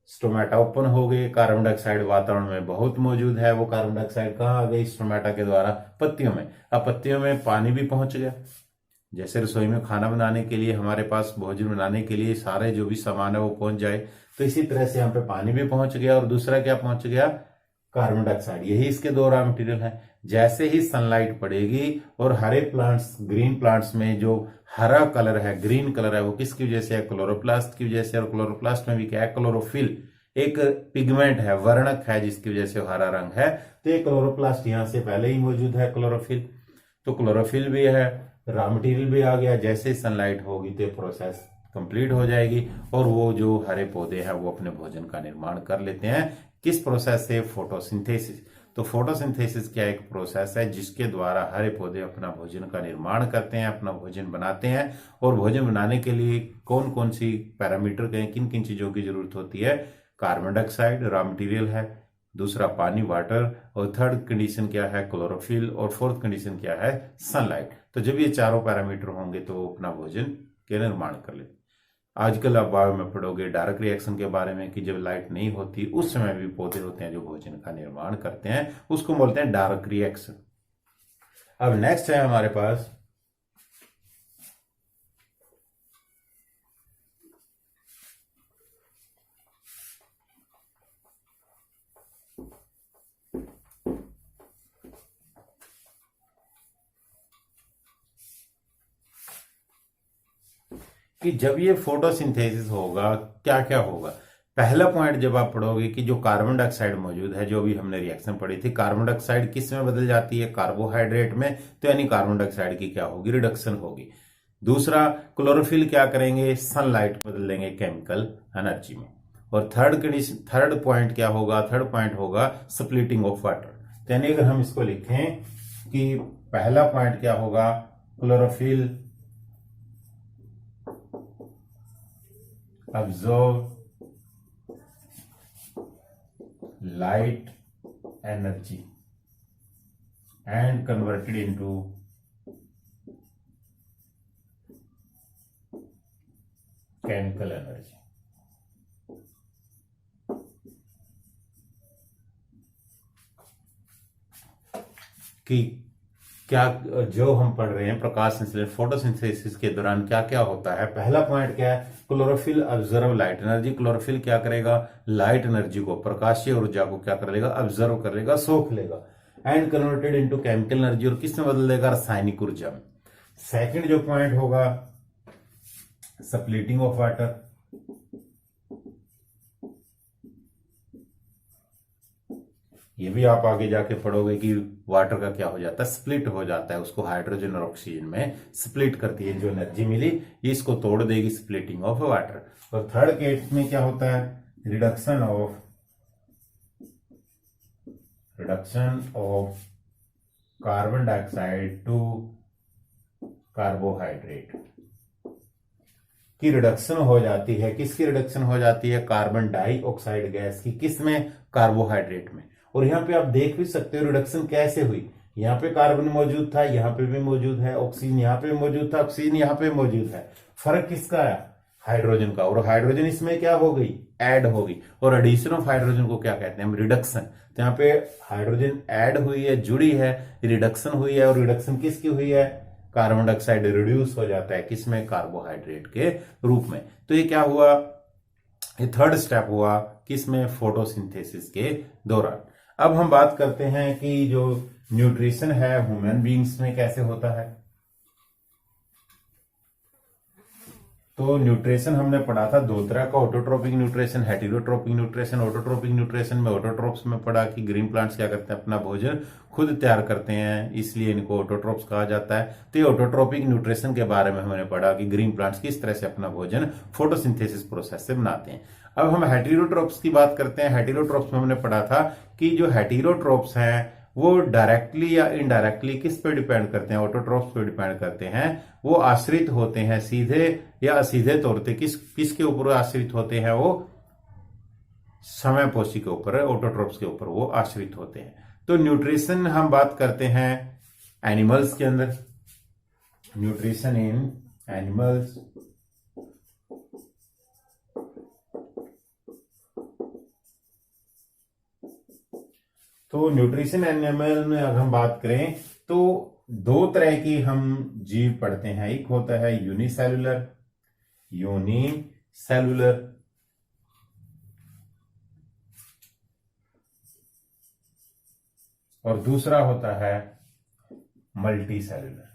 स्टोमेटा ओपन हो गई। कार्बन डाइऑक्साइड वातावरण में बहुत मौजूद है, वो कार्बन डाइऑक्साइड कहां आ गई? स्टोमेटा के द्वारा पत्तियों में। अब पत्तियों में पानी भी पहुंच गया। जैसे रसोई में खाना बनाने के लिए, हमारे पास भोजन बनाने के लिए सारे जो भी सामान है वो पहुंच जाए, तो इसी तरह से यहाँ पे पानी भी पहुंच गया। और दूसरा क्या पहुंच गया? Carbon dioxide. यही इसके दो रॉ मटेरियल है। जैसे ही सनलाइट पड़ेगी और हरे प्लांट्स, ग्रीन प्लांट्स में जो हरा कलर है, ग्रीन कलर है, वो किसकी वजह से है? क्लोरोप्लास्ट की वजह से। और क्लोरोप्लास्ट में भी क्या है? क्लोरोफिल एक पिगमेंट है, वर्णक है, जिसकी वजह से हरा रंग है। तो ये क्लोरोप्लास्ट यहां से पहले ही मौजूद है, क्लोरोफिल। तो क्लोरोफिल भी है, रॉ मटेरियल भी आ गया। जैसे सनलाइट होगी तो प्रोसेस कंप्लीट हो जाएगी और वो जो हरे पौधे हैं वो अपने भोजन का निर्माण कर लेते हैं। किस प्रोसेस से? फोटोसिंथेसिस। तो फोटोसिंथेसिस क्या एक प्रोसेस है जिसके द्वारा हरे पौधे अपना भोजन का निर्माण करते हैं, अपना भोजन बनाते हैं। और भोजन बनाने के लिए कौन कौन सी पैरामीटर के, किन किन चीजों की जरूरत होती है? कार्बन डाइऑक्साइड रॉ मटेरियल है, दूसरा पानी वाटर, और थर्ड कंडीशन क्या है? क्लोरोफिल, और फोर्थ कंडीशन क्या है? सनलाइट। तो जब ये चारों पैरामीटर होंगे तो अपना भोजन के निर्माण कर लेते। आजकल आप बायो में पढ़ोगे डायरेक्ट रिएक्शन के बारे में कि जब लाइट नहीं होती उस समय भी पौधे होते हैं जो भोजन का निर्माण करते हैं, उसको बोलते हैं डायरेक्ट रिएक्शन। अब नेक्स्ट है हमारे पास कि जब ये फोटोसिंथेसिस होगा क्या क्या होगा। पहला पॉइंट जब आप पढ़ोगे कि जो कार्बन डाइऑक्साइड मौजूद है, जो भी हमने रिएक्शन पढ़ी थी, कार्बन डाइऑक्साइड किस में बदल जाती है? कार्बोहाइड्रेट में। तो यानी कार्बन डाइऑक्साइड की क्या होगी? रिडक्शन होगी। दूसरा, क्लोरोफिल क्या करेंगे? सनलाइट बदल देंगे केमिकल एनर्जी में। और थर्ड कंडीशन, थर्ड पॉइंट क्या होगा? थर्ड पॉइंट होगा स्प्लिटिंग ऑफ वाटर। तो यानी अगर हम इसको लिखें कि पहला पॉइंट क्या होगा? Chlorophyll absorb light energy and converted into chemical energy। कि क्या जो हम पढ़ रहे हैं प्रकाश संश्लेषण, फोटोसिंथेसिस के दौरान क्या क्या होता है। पहला पॉइंट क्या है? Chlorophyll observe light energy. Chlorophyll क्या करेगा? लाइट एनर्जी को, प्रकाशीय ऊर्जा को क्या कर लेगा? ऑब्जर्व कर लेगा, सोख लेगा। And converted into chemical energy, और किस में बदल देगा? रासायनिक ऊर्जा में। सेकंड जो पॉइंट होगा स्प्लिटिंग ऑफ वाटर। ये भी आप आगे जाके पढ़ोगे कि वाटर का क्या हो जाता है? स्प्लिट हो जाता है, उसको हाइड्रोजन और ऑक्सीजन में स्प्लिट करती है। जो एनर्जी मिली ये इसको तोड़ देगी, स्प्लिटिंग ऑफ वाटर। और थर्ड केस में क्या होता है? Reduction of carbon dioxide to carbohydrate की रिडक्शन हो जाती है। किसकी रिडक्शन हो जाती है? कार्बन डाइऑक्साइड गैस की। किस में? कार्बोहाइड्रेट में। और यहां पे आप देख भी सकते हो रिडक्शन कैसे हुई। यहाँ पे कार्बन मौजूद था, यहाँ पे भी मौजूद है, ऑक्सीजन यहाँ पे मौजूद था, ऑक्सीजन यहाँ पे मौजूद है। फर्क किसका है? हाइड्रोजन का। और हाइड्रोजन इसमें क्या हो गई? ऐड हो गई। और एडिशन ऑफ हाइड्रोजन को क्या कहते हैं हम? रिडक्शन। तो यहाँ पे हाइड्रोजन ऐड हुई है, जुड़ी है, रिडक्शन हुई है। और रिडक्शन किसकी हुई है? कार्बन डाइऑक्साइड रिड्यूस हो जाता है किसमें? कार्बोहाइड्रेट के रूप में। तो ये क्या हुआ? ये थर्ड स्टेप हुआ किसमें? फोटोसिंथेसिस के दौरान। अब हम बात करते हैं कि जो न्यूट्रिशन है ह्यूमन बीइंग्स में कैसे होता है। तो न्यूट्रिशन हमने पढ़ा था दो तरह का, autotrophic nutrition, heterotrophic nutrition. Autotrophic nutrition में ऑटोट्रोप्स में पढ़ा कि ग्रीन प्लांट्स क्या करते हैं? अपना भोजन खुद तैयार करते हैं, इसलिए इनको ऑटोट्रोप्स कहा जाता है। तो ये ऑटोट्रोपिक न्यूट्रिशन के बारे में हमने पढ़ा कि ग्रीन प्लांट्स किस तरह से अपना भोजन फोटोसिंथेसिस प्रोसेस से बनाते हैं। अब हम हेटेरोट्रोप्स की बात करते हैं। हेटेरोट्रोप्स में हमने पढ़ा था कि जो हेटेरोट्रोप्स हैं वो डायरेक्टली या इनडायरेक्टली किस पे डिपेंड करते हैं? ऑटोट्रोप्स पे डिपेंड करते हैं। वो आश्रित होते हैं सीधे या असीधे तौर पे किसके ऊपर आश्रित होते हैं? वो समयपोषी के ऊपर, ऑटोट्रोप्स के ऊपर वो आश्रित होते हैं। तो न्यूट्रिशन हम बात करते हैं एनिमल्स के अंदर, न्यूट्रिशन इन एनिमल्स। तो न्यूट्रिशन एनिमल में अगर हम बात करें तो दो तरह की हम जीव पढ़ते हैं। एक होता है यूनिसेलुलर, और दूसरा होता है मल्टी सेलुलर।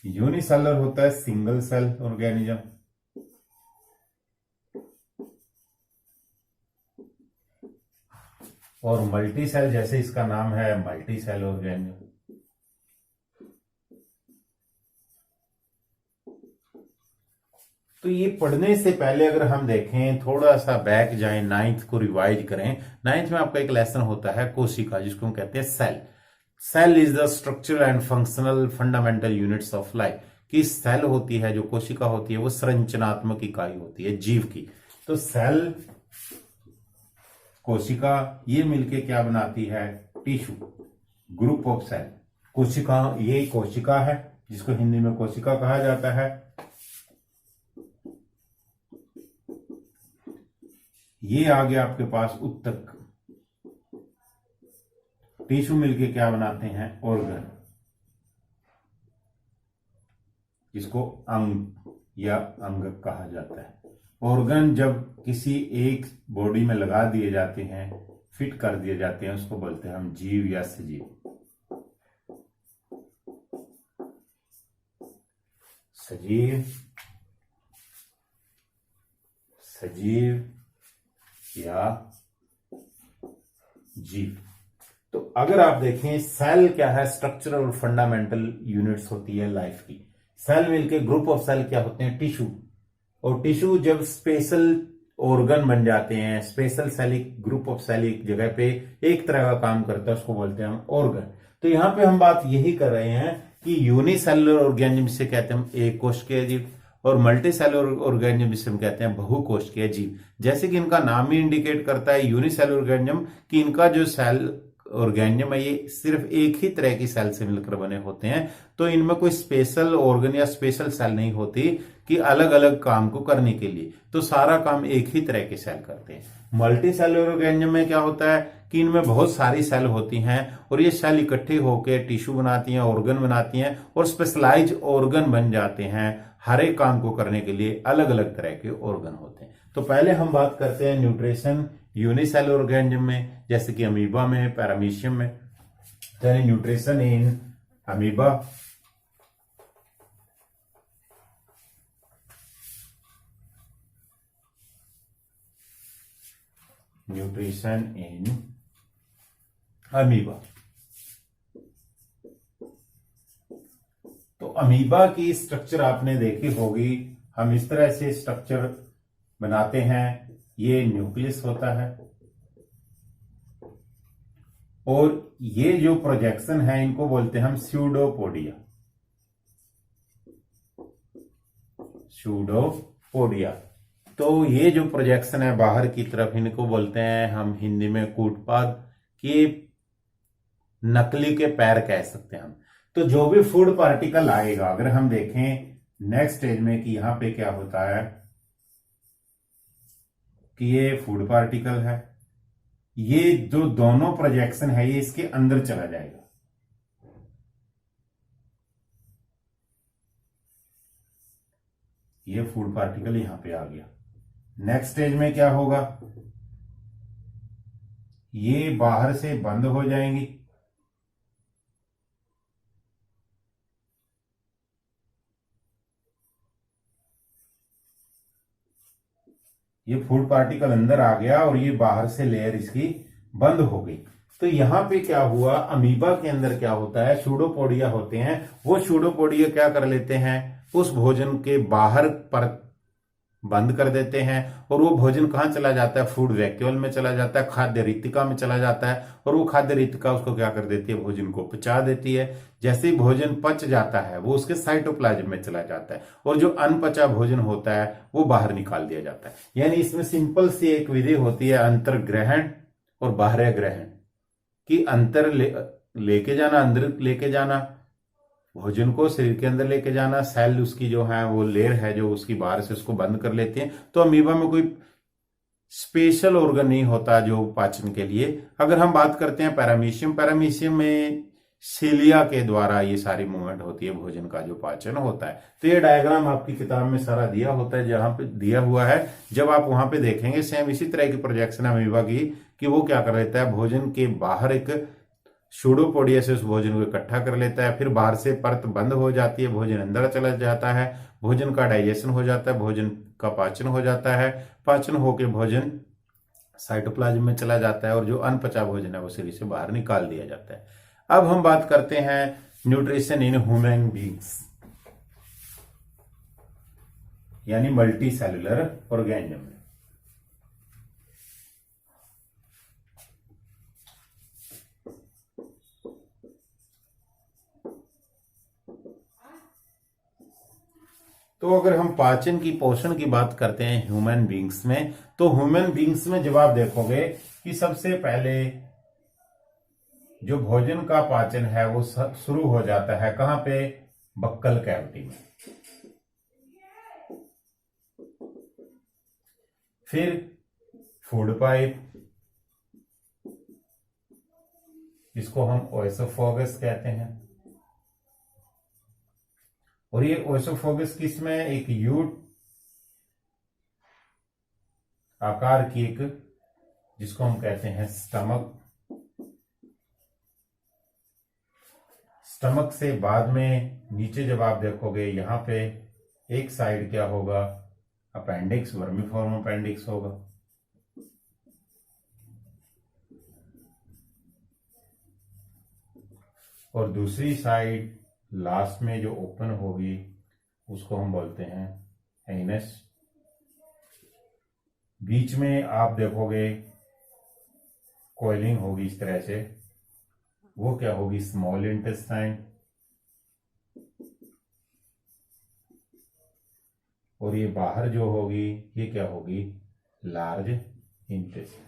यूनिसेलुलर होता है सिंगल सेल ऑर्गेनिज्म, और मल्टी सेल जैसे इसका नाम है मल्टी सेल ऑर्गेनिज्म। तो ये पढ़ने से पहले अगर हम देखें, थोड़ा सा बैक जाएं, नाइन्थ को रिवाइज करें। नाइन्थ में आपका एक लेसन होता है कोशिका, जिसको हम कहते हैं cell. Cell is the structural and functional fundamental units of life. कि सेल होती है, जो कोशिका होती है, वो संरचनात्मक इकाई होती है जीव की। तो सेल, कोशिका, ये मिलके क्या बनाती है? Tissue, group of cell. कोशिका, ये कोशिका है जिसको हिंदी में कोशिका कहा जाता है। ये आ गया आपके पास उत्तक। टिश्यू मिलके क्या बनाते हैं? ऑर्गन, जिसको अंग या अंग कहा जाता है। ऑर्गन जब किसी एक बॉडी में लगा दिए जाते हैं, फिट कर दिए जाते हैं, उसको बोलते हैं हम जीव या सजीव। सजीव या जीव। तो अगर आप देखें, सेल क्या है? स्ट्रक्चरल और फंडामेंटल यूनिट्स होती है लाइफ की। सेल मिलके ग्रुप ऑफ सेल क्या होते हैं? टिश्यू। और टिश्यू जब स्पेशल ऑर्गन बन जाते हैं, स्पेशल सेल, एक ग्रुप ऑफ सेल एक जगह पे एक तरह का काम करता है, उसको बोलते हैं हम ऑर्गन। तो यहां पे हम बात यही कर रहे हैं कि यूनिसेलुलर ऑर्गेनिज्म से कहते हैं हम एक कोशिकीय जीव, और मल्टी सेलुलर ऑर्गेनिज्म जिसे हम कहते हैं बहुकोशिकीय जीव। जैसे कि इनका नाम ही इंडिकेट करता है यूनिसेलुलर ऑर्गेनिज्म, कि इनका जो सेल ऑर्गेनिज्म है ये सिर्फ एक ही तरह की सेल से मिलकर बने होते हैं। तो इनमें कोई स्पेशल ऑर्गन या स्पेशल सेल नहीं होती कि अलग अलग काम को करने के लिए, तो सारा काम एक ही तरह के सेल करते हैं। मल्टी सेलुलर ऑर्गेनिज्म में क्या होता है कि इनमें बहुत सारी सेल होती हैं, और ये सेल इकट्ठे होकर टिश्यू बनाती हैं, ऑर्गन बनाती हैं, और स्पेशलाइज ऑर्गन बन जाते हैं। हर एक काम को करने के लिए अलग अलग तरह के ऑर्गन होते हैं। तो पहले हम बात करते हैं न्यूट्रिशन यूनिसेलुलर ऑर्गेनिज्म में, जैसे कि अमीबा में, पैरामीशियम में। यानी nutrition in amoeba, nutrition in amoeba. तो अमीबा की स्ट्रक्चर आपने देखी होगी। हम इस तरह से स्ट्रक्चर बनाते हैं। ये न्यूक्लियस होता है, और ये जो प्रोजेक्शन है इनको बोलते हैं हम स्यूडोपोडिया। स्यूडोपोडिया। तो ये जो प्रोजेक्शन है बाहर की तरफ, इनको बोलते हैं हम हिंदी में कूटपाद, कि नकली के पैर कह सकते हैं हम। तो जो भी फूड पार्टिकल आएगा, अगर हम देखें नेक्स्ट स्टेज में कि यहां पे क्या होता है कि ये फूड पार्टिकल है, ये जो दोनों प्रोजेक्शन है ये इसके अंदर चला जाएगा। ये फूड पार्टिकल यहां पे आ गया। नेक्स्ट स्टेज में क्या होगा, ये बाहर से बंद हो जाएंगी, ये फूड पार्टिकल अंदर आ गया और ये बाहर से लेयर इसकी बंद हो गई। तो यहां पे क्या हुआ, अमीबा के अंदर क्या होता है, सूडोपोडिया होते हैं, वो सूडोपोडिया क्या कर लेते हैं, उस भोजन के बाहर पर बंद कर देते हैं और वो भोजन कहां चला जाता है, फूड वैक्यूल में चला जाता है, खाद्य रिक्तिका में चला जाता है, और वो खाद्य रिक्तिका उसको क्या कर देती है, भोजन को पचा देती है। जैसे ही भोजन पच जाता है वो उसके साइटोप्लाज्म में चला जाता है और जो अनपचा भोजन होता है वो बाहर निकाल दिया जाता है। यानी इसमें सिंपल सी एक विधि होती है, अंतर्ग्रहण और बाह्य ग्रहण, कि अंतर लेके जाना, अंदर लेके जाना, भोजन को शरीर के अंदर लेके जाना, सेल उसकी जो है वो लेयर है जो उसकी बाहर से उसको बंद कर लेते हैं। तो अमीबा में कोई स्पेशल ऑर्गन नहीं होता जो पाचन के लिए। अगर हम बात करते हैं पैरामीशियम, पैरामीशियम में सीलिया के द्वारा ये सारी मूवमेंट होती है, भोजन का जो पाचन होता है। तो ये डायग्राम आपकी किताब में सारा दिया होता है, जहां पे दिया हुआ है, जब आप वहां पे देखेंगे सेम इसी तरह की प्रोजेक्शन है अमीबा की, कि वो क्या कर लेता है, भोजन के बाहर एक सूडोपोडिया से उस भोजन को इकट्ठा कर लेता है, फिर बाहर से परत बंद हो जाती है, भोजन अंदर चला जाता है, भोजन का डाइजेशन हो जाता है, भोजन का पाचन हो जाता है, पाचन होकर भोजन साइटोप्लाज्म में चला जाता है और जो अनपचा भोजन है वो शरीर से बाहर निकाल दिया जाता है। अब हम बात करते हैं न्यूट्रिशन इन ह्यूमन बींग्स, यानी मल्टी सेलुलर ऑर्गेनिज्म। तो अगर हम पाचन की, पोषण की बात करते हैं ह्यूमन बींग्स में, तो ह्यूमन बींग्स में जब आप देखोगे कि सबसे पहले जो भोजन का पाचन है वो शुरू हो जाता है कहां पे, बक्कल कैविटी में। फिर फूड पाइप, इसको हम ओएसोफेगस कहते हैं, और ये ओएसोफेगस किस में, एक यू आकार की एक, जिसको हम कहते हैं स्टमक। स्टमक से बाद में नीचे जब आप देखोगे यहां पे एक साइड क्या होगा, अपेंडिक्स, वर्मीफॉर्म अपेंडिक्स होगा, और दूसरी साइड लास्ट में जो ओपन होगी उसको हम बोलते हैं एनस। बीच में आप देखोगे कॉइलिंग होगी इस तरह से, वो क्या होगी, स्मॉल इंटेस्टाइन, और ये बाहर जो होगी ये क्या होगी, लार्ज इंटेस्टाइन।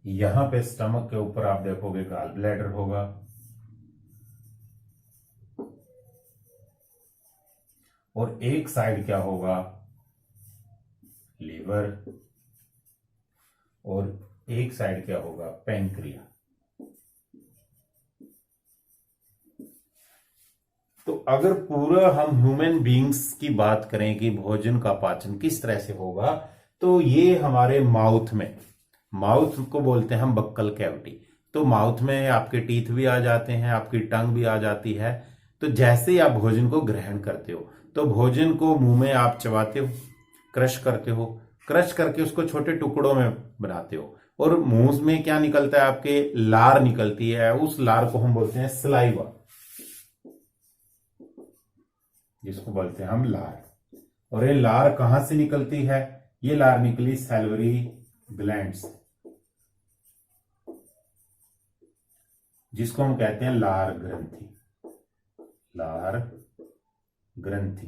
यहां पे स्टमक के ऊपर आप देखोगे गॉल ब्लैडर होगा, और एक साइड क्या होगा, लीवर, और एक साइड क्या होगा, पैंक्रिया। तो अगर पूरा हम ह्यूमन बींग्स की बात करें कि भोजन का पाचन किस तरह से होगा, तो ये हमारे माउथ में, माउथ को बोलते हैं हम बक्कल कैविटी। तो माउथ में आपके टीथ भी आ जाते हैं, आपकी टंग भी आ जाती है। तो जैसे ही आप भोजन को ग्रहण करते हो तो भोजन को मुंह में आप चबाते हो, क्रश करते हो, क्रश करके उसको छोटे टुकड़ों में बनाते हो, और मुंह में क्या निकलता है, आपके लार निकलती है, उस लार को हम बोलते हैं सलाइवा, जिसको बोलते हैं हम लार। और ये लार कहां से निकलती है, ये लार निकली सैलिवरी ग्लैंड से, जिसको हम कहते हैं लार ग्रंथि, लार ग्रंथि,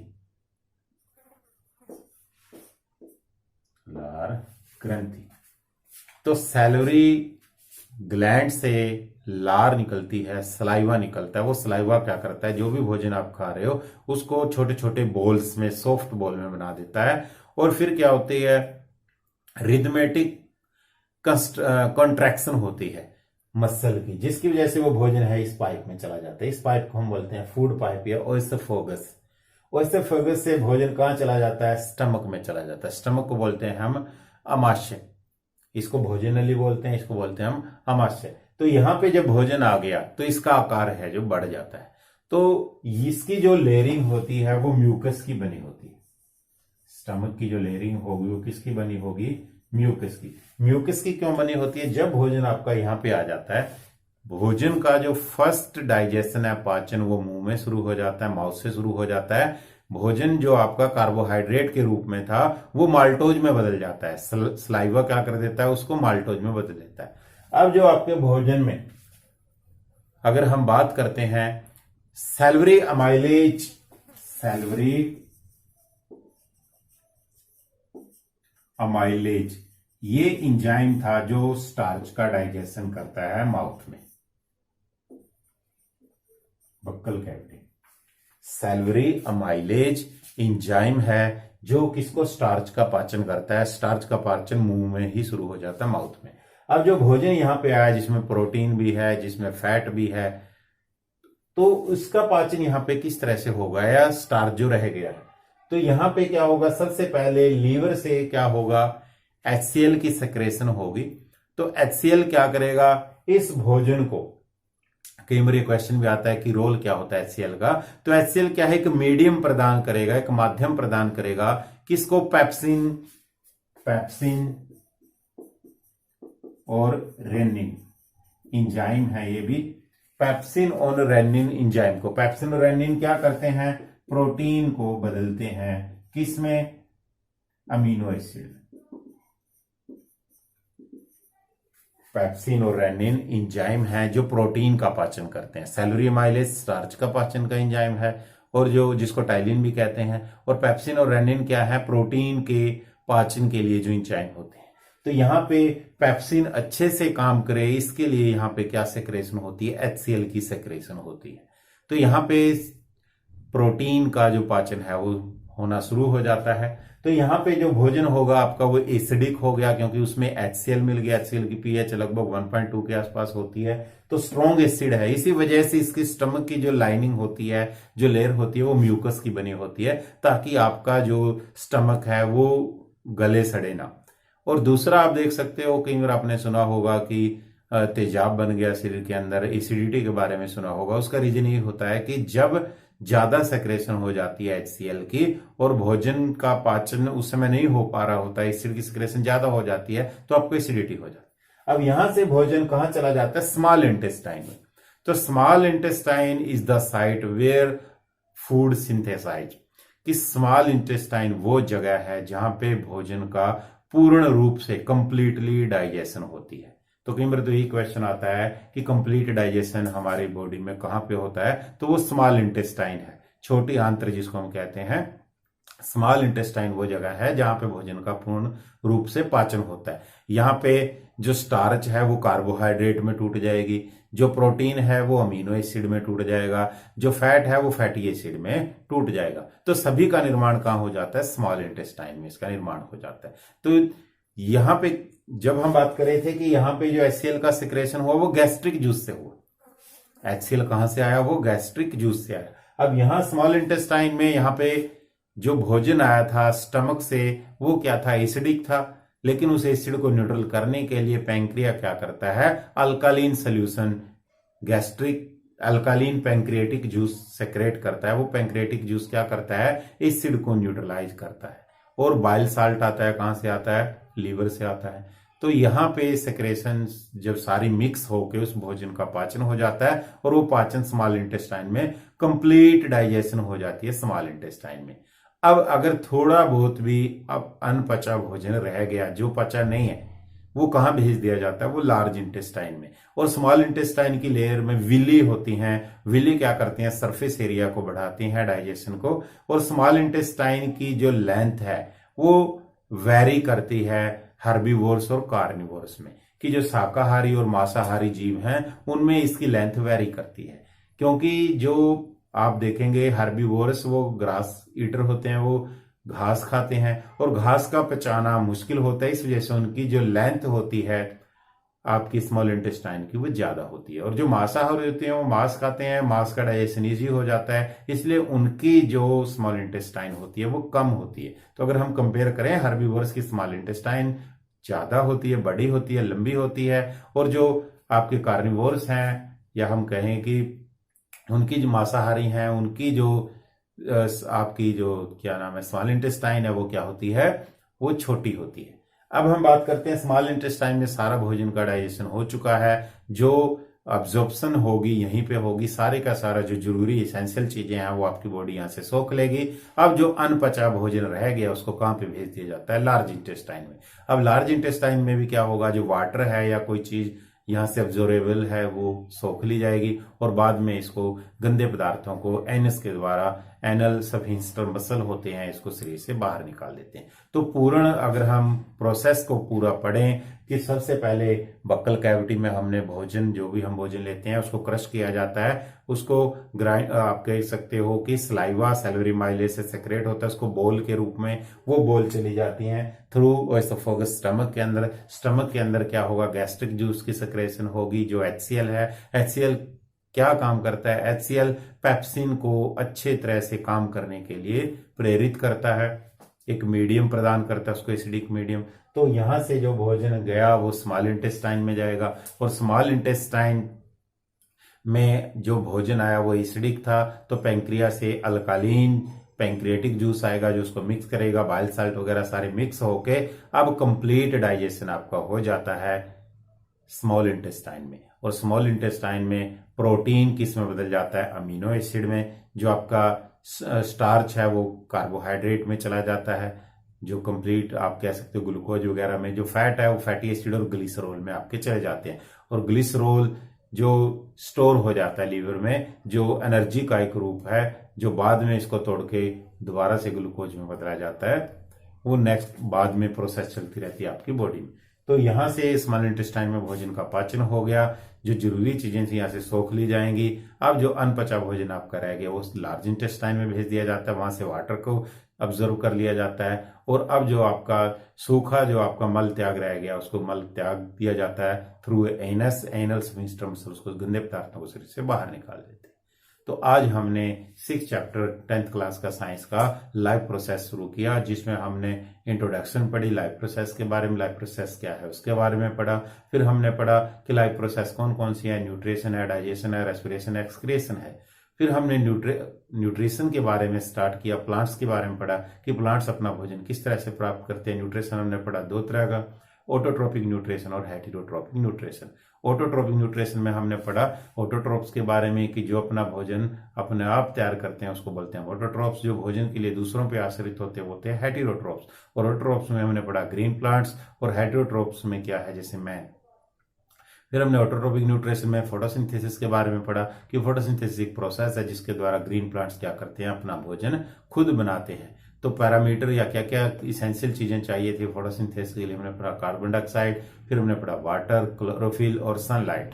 लार ग्रंथि। तो सैलरी ग्लैंड से लार निकलती है, सलाइवा निकलता है। वो सलाइवा क्या करता है, जो भी भोजन आप खा रहे हो उसको छोटे छोटे बॉल्स में, सॉफ्ट बॉल में बना देता है। और फिर क्या होती है, रिदमेटिक कॉन्ट्रैक्शन होती है मसल की, जिसकी वजह से वो भोजन है इस पाइप में चला जाता है। इस पाइप को हम बोलते हैं फूड पाइप या ओएसोफेगस। ओएसोफेगस से भोजन कहां चला जाता है, स्टमक में चला जाता है। स्टमक को बोलते हैं हम अमाशय, इसको भोजन नली बोलते हैं, इसको बोलते हैं हम अमाशय। तो यहां पे जब भोजन आ गया तो इसका आकार है जो बढ़ जाता है। तो इसकी जो लेयरिंग होती है वो म्यूकस की बनी होती है। स्टमक की जो लेयरिंग होगी वो किसकी बनी होगी, म्यूकस की। म्यूकस की क्यों बनी होती है, जब भोजन आपका यहां पे आ जाता है, भोजन का जो फर्स्ट डाइजेशन है, पाचन, वो मुंह में शुरू हो जाता है, माउथ से शुरू हो जाता है। भोजन जो आपका कार्बोहाइड्रेट के रूप में था वो माल्टोज में बदल जाता है। सलाइवा क्या कर देता है, उसको माल्टोज में बदल देता है। अब जो आपके भोजन में अगर हम बात करते हैं सैलरी अमाइलेज, सैलरी अमाइलेज, ये इंजाइम था जो स्टार्च का डाइजेशन करता है माउथ में, buccal cavity. Salary amylase enzyme है जो किसको, स्टार्च का पाचन करता है। स्टार्च का पाचन मुंह में ही शुरू हो जाता है, माउथ में। अब जो भोजन यहां पे आया, जिसमें प्रोटीन भी है, जिसमें फैट भी है, तो उसका पाचन यहां पे किस तरह से होगा, या स्टार्च जो रह गया है, तो यहां पे क्या होगा, सबसे पहले लीवर से क्या होगा, HCl की सेक्रेशन होगी। तो HCl क्या करेगा, इस भोजन को, कई बार क्वेश्चन भी आता है कि रोल क्या होता है HCl का, तो HCl क्या है, एक मीडियम प्रदान करेगा, एक माध्यम प्रदान करेगा, किसको, पेप्सिन, पेप्सिन और रेनिन इंजाइम है ये भी। पेप्सिन और रेनिन इंजाइम को, पेप्सिन और रेनिन क्या करते हैं, प्रोटीन को बदलते हैं, किसमें, अमीनो एसिड। पेप्सिन और रेनिन इंजाइम है जो प्रोटीन का पाचन करते हैं। सैलरी अमाइलेज स्टार्च का पाचन का इंजाइम है, और जो जिसको टाइलिन भी कहते हैं। और पेप्सिन और रेनिन क्या है, प्रोटीन के पाचन के लिए जो इंजाइम होते हैं। तो यहाँ पे पेप्सिन अच्छे से काम करे, इसके लिए यहाँ पे क्या सेक्रेशन होती है, HCl की सेक्रेशन होती है। तो यहाँ पे प्रोटीन का जो पाचन है वो होना शुरू हो जाता है। तो यहाँ पे जो भोजन होगा आपका वो एसिडिक हो गया, क्योंकि उसमें HCl मिल गया। HCl की pH लगभग 1.2 के आसपास होती है, तो स्ट्रॉन्ग एसिड है। इसी वजह से इसकी स्टमक की जो लाइनिंग होती है, जो लेयर होती है, वो म्यूकस की बनी होती है, ताकि आपका जो स्टमक है वो गले सड़े ना। और दूसरा आप देख सकते हो, कई बार आपने सुना होगा कि तेजाब बन गया शरीर के अंदर, एसिडिटी के बारे में सुना होगा। उसका रीजन ये होता है कि जब ज्यादा सेक्रेशन हो जाती है HCl की, और भोजन का पाचन उस समय नहीं हो पा रहा होता है, एसिड की सेक्रेशन ज्यादा हो जाती है, तो आपको एसिडिटी हो जाती है। अब यहां से भोजन कहां चला जाता है, स्मॉल इंटेस्टाइन में। तो small intestine is the site where food synthesize, कि स्मॉल इंटेस्टाइन वो जगह है जहां पे भोजन का पूर्ण रूप से कंप्लीटली डाइजेशन होती है। तो कई बार तो ये क्वेश्चन आता है कि कंप्लीट डाइजेशन हमारी बॉडी में कहां पे होता है, तो वो स्मॉल इंटेस्टाइन है, छोटी आंत्र जिसको हम कहते हैं। स्मॉल इंटेस्टाइन वो जगह है जहां पे भोजन का पूर्ण रूप से पाचन होता है। यहाँ पे जो स्टार्च है वो कार्बोहाइड्रेट में टूट जाएगी, जो प्रोटीन है वो अमीनो एसिड में टूट जाएगा, जो फैट है वो फैटी एसिड में टूट जाएगा। तो सभी का निर्माण कहां हो जाता है, स्मॉल इंटेस्टाइन में इसका निर्माण हो जाता है। तो यहां पे जब हम बात कर रहे थे कि यहां पे जो HCl का सिक्रेशन हुआ वो गैस्ट्रिक जूस से हुआ। HCl कहां से आया, वो गैस्ट्रिक जूस से आया। अब यहां स्मॉल इंटेस्टाइन में यहां पे जो भोजन आया था स्टमक से, वो क्या था, एसिडिक था। लेकिन उस एसिड को न्यूट्रल करने के लिए पैंक्रिया क्या करता है, alkaline solution, gastric alkaline pancreatic juice secrete करता है। वो पैंक्रियाटिक जूस क्या करता है, एसिड को न्यूट्रलाइज करता है। और बाइल साल्ट आता है, कहां से आता है, लीवर से आता है। तो यहां पे सेक्रेशन जब सारी मिक्स होकर उस भोजन का पाचन हो जाता है, और वो पाचन स्मॉल इंटेस्टाइन में कंप्लीट डाइजेशन हो जाती है स्मॉल इंटेस्टाइन में। अब अगर थोड़ा बहुत भी अब अनपचा भोजन रह गया, जो पचा नहीं है, वो कहाँ भेज दिया जाता है, वो लार्ज इंटेस्टाइन में। और स्मॉल इंटेस्टाइन की लेयर में विली होती हैं। विली क्या करती हैं, सरफेस एरिया को बढ़ाती हैं, डाइजेशन को। और स्मॉल इंटेस्टाइन की जो लेंथ है वो वेरी करती है हर्बीवोर्स और कार्निवोर्स में, कि जो शाकाहारी और मांसाहारी जीव हैं उनमें इसकी लेंथ वेरी करती है। क्योंकि जो आप देखेंगे हर्बीवोर्स वो ग्रास ईटर होते हैं, वो घास खाते हैं और घास का पचाना मुश्किल होता है, इस वजह से उनकी जो लेंथ होती है आपकी स्मॉल इंटेस्टाइन की वो ज्यादा होती है। और जो मांसाहारी होते हैं वो मांस खाते हैं, मांस का डाइजेशन ईजी हो जाता है, इसलिए उनकी जो स्मॉल इंटेस्टाइन होती है वो कम होती है। तो अगर हम कंपेयर करें, हर्बीवोर्स की स्मॉल इंटेस्टाइन ज्यादा होती है, बड़ी होती है, लंबी होती है। और जो आपके कार्निवोर्स हैं, या हम कहें कि उनकी जो मांसाहारी हैं, उनकी जो आपकी जो क्या नाम है स्मॉल इंटेस्टाइन है, वो क्या होती है, वो छोटी होती है। अब हम बात करते हैं स्मॉल इंटेस्टाइन में सारा भोजन का डाइजेशन हो चुका है, जो अब्जॉर्प्शन होगी यहीं पे होगी, सारे का सारा जो जरूरी इसेंशियल चीजें हैं वो आपकी बॉडी यहां से सोख लेगी। अब जो अनपचा भोजन रह गया उसको कहां पे भेज दिया जाता है, लार्ज इंटेस्टाइन में। अब लार्ज इंटेस्टाइन में भी क्या होगा, जो वाटर है या कोई चीज यहाँ से अब्जॉर्बेबल है वो सोख ली जाएगी और बाद में इसको गंदे पदार्थों को एनस के द्वारा, एनल सफिंस्टर मसल होते हैं, इसको शरीर से बाहर निकाल देते हैं। तो पूर्ण अगर हम प्रोसेस को पूरा पढ़ें कि सबसे पहले बक्कल कैविटी में हमने भोजन, जो भी हम भोजन लेते हैं उसको क्रश किया जाता है, उसको ग्राइंड, आप कह सकते हो कि सलाइवा सैलिवरी माइलेज से सेक्रेट होता है, उसको बोल के रूप में वो बोल चली जाती हैं थ्रू एसोफेगस स्टमक के अंदर। स्टमक के अंदर क्या होगा, गैस्ट्रिक जूस की सेक्रेशन होगी, जो HCl है। HCl क्या काम करता है, HCl पेप्सिन को अच्छे तरह से काम करने के लिए प्रेरित करता है, एक मीडियम प्रदान करता है उसको, एसिडिक मीडियम। तो यहां से जो भोजन गया वो स्मॉल इंटेस्टाइन में जाएगा, और स्मॉल इंटेस्टाइन में जो भोजन आया वो एसिडिक था, तो पैंक्रिया से अल्कालीन पैंक्रियाटिक जूस आएगा जो उसको मिक्स करेगा, बाइल साल्ट वगैरह सारे मिक्स होके अब कंप्लीट डाइजेशन आपका हो जाता है स्मॉल इंटेस्टाइन में। और स्मॉल इंटेस्टाइन में प्रोटीन किस में बदल जाता है, अमीनो एसिड में। जो आपका स्टार्च है वो कार्बोहाइड्रेट में चला जाता है, जो कंप्लीट आप कह सकते हो ग्लूकोज वगैरह में। जो फैट है वो फैटी एसिड और ग्लिसरॉल में आपके चले जाते हैं। और ग्लिसरॉल जो स्टोर हो जाता है लीवर में, जो एनर्जी का एक रूप है, जो बाद में इसको तोड़ के दोबारा से ग्लूकोज में बदला जाता है, वो नेक्स्ट बाद में प्रोसेस चलती रहती है आपकी बॉडी में। तो यहां से स्मॉल इंटेस्टाइन में भोजन का पाचन हो गया, जो जरूरी चीजें थी यहां से सोख ली जाएंगी। अब जो अनपचा भोजन आपका रह गया वो लार्ज इंटेस्टाइन में भेज दिया जाता है, वहां से वाटर को ऑब्जर्व कर लिया जाता है। और अब जो आपका सूखा जो आपका मल त्याग रह गया उसको मल त्याग दिया जाता है through anus, anal sphincter muscle, उसको गंदे पदार्थों को शरीर से बाहर निकाल देते हैं। तो आज हमने 6 चैप्टर 10th क्लास का साइंस का लाइव प्रोसेस शुरू किया, जिसमें हमने इंट्रोडक्शन पढ़ी लाइव प्रोसेस के बारे में, लाइव प्रोसेस क्या है उसके बारे में पढ़ा। फिर हमने पढ़ा कि लाइव प्रोसेस कौन कौन सी है, न्यूट्रिशन है, डाइजेशन है, रेस्पिरेशन है, एक्सक्रीशन है। फिर हमने न्यूट्रिशन के बारे में स्टार्ट किया, प्लांट्स के बारे में पढ़ा कि प्लांट्स अपना भोजन किस तरह से प्राप्त करते हैं। न्यूट्रिशन हमने पढ़ा 2 तरह का, ऑटोट्रोपिक न्यूट्रिशन और हेटेरोट्रोपिक न्यूट्रिशन। ऑटोट्रोपिक न्यूट्रिशन में हमने पढ़ा ऑटोट्रोप्स के बारे में कि जो अपना भोजन अपने आप तैयार करते हैं उसको बोलते हैं ऑटोट्रोप्स। जो भोजन के लिए दूसरों पे आश्रित होते हैं वो होते हैं हेटेरोट्रोप्स। और ऑटोट्रोप्स में हमने पढ़ा ग्रीन प्लांट्स, और हेटेरोट्रोप्स में क्या है, जैसे मैं। फिर हमने ऑटोट्रोपिक न्यूट्रिशन में फोटोसिंथेसिस के बारे में पढ़ा कि फोटोसिंथेसिस एक प्रोसेस है जिसके द्वारा ग्रीन प्लांट्स क्या करते हैं, अपना भोजन खुद बनाते हैं। तो पैरामीटर या क्या क्या इसेंशियल चीजें चाहिए थी फोटोसिंथेसिस के लिए, हमने पढ़ा कार्बन डाइऑक्साइड, फिर हमने पढ़ा वाटर, क्लोरोफिल और सनलाइट।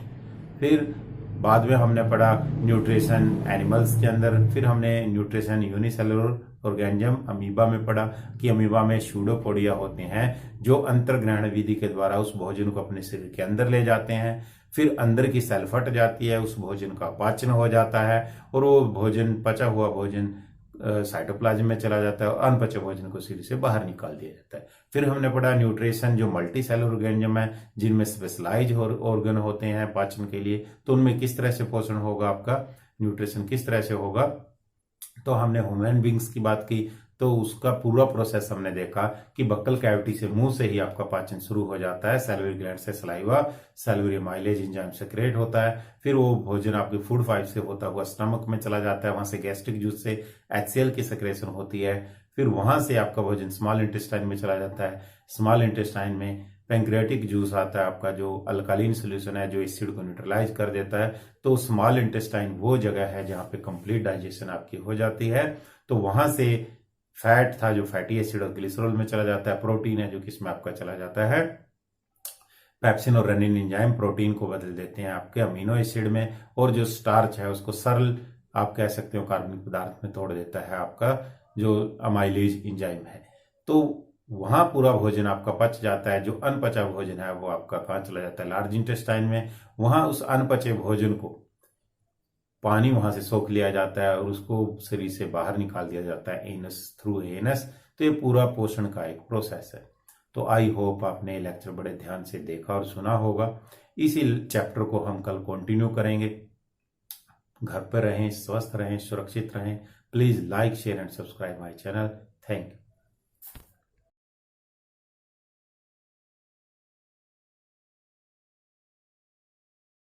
फिर बाद में हमने पढ़ा न्यूट्रिशन एनिमल्स के अंदर। फिर हमने न्यूट्रिशन यूनिसेलुलर ऑर्गेनिज्म अमीबा में पढ़ा कि अमीबा में सूडोपोडिया होते हैं जो अंतर्ग्रहण विधि के द्वारा उस भोजन को अपने शरीर के अंदर ले जाते हैं। फिर अंदर की सेल फट जाती है, उस भोजन का पाचन हो जाता है और वो भोजन, पचा हुआ भोजन साइटोप्लाज्म में चला जाता है और अनपचे भोजन को शरीर से बाहर निकाल दिया जाता है। फिर हमने पढ़ा न्यूट्रिशन जो मल्टी सेलुलर ऑर्गेनिज्म है, जिनमें स्पेशलाइज ऑर्गन होते हैं पाचन के लिए, तो उनमें किस तरह से पोषण होगा, आपका न्यूट्रिशन किस तरह से होगा। तो हमने ह्यूमन बींग्स की बात की, तो उसका पूरा प्रोसेस हमने देखा कि बक्कल कैविटी से, मुंह से ही आपका पाचन शुरू हो जाता है। सैलिवरी ग्लैंड से saliva, salivary amylase enzyme secrete होता है। फिर वो भोजन आपकी फूड पाइप से होता हुआ स्टमक में चला जाता है, वहां से गैस्ट्रिक जूस से HCl की सेक्रेशन होती है। फिर वहां से आपका भोजन स्मॉल इंटेस्टाइन में चला जाता है। स्मॉल इंटेस्टाइन में पैंक्रियाटिक जूस आता है आपका, जो अल्कालीन सोल्यूशन है, जो एसिड को न्यूट्रलाइज कर देता है। तो स्मॉल इंटेस्टाइन वो जगह है जहां पे कंप्लीट डाइजेशन आपकी हो जाती है। तो वहां से फैट था जो फैटी एसिड और ग्लिसरॉल में चला जाता है, प्रोटीन है जो किसमें आपका चला जाता है, पेप्सिन और रेनिन एंजाइम प्रोटीन को बदल देते हैं आपके अमीनो एसिड में, और जो स्टार्च है उसको सरल आप कह सकते हो कार्बनिक पदार्थ में तोड़ देता है आपका जो अमाइलेज एंजाइम है। तो वहां पूरा भोजन आपका पच जाता है। जो अनपचा भोजन है वो आपका कहाँ चला जाता है, लार्ज इंटेस्टाइन में। वहां उस अनपचे भोजन को पानी वहां से सोख लिया जाता है और उसको शरीर से बाहर निकाल दिया जाता है एनस थ्रू एनस। तो ये पूरा पोषण का एक प्रोसेस है। तो आई होप आपने ये लेक्चर बड़े ध्यान से देखा और सुना होगा। इसी चैप्टर को हम कल कंटिन्यू करेंगे। घर पर रहें, स्वस्थ रहें, सुरक्षित रहें। Please like, share and subscribe my channel. Thank you.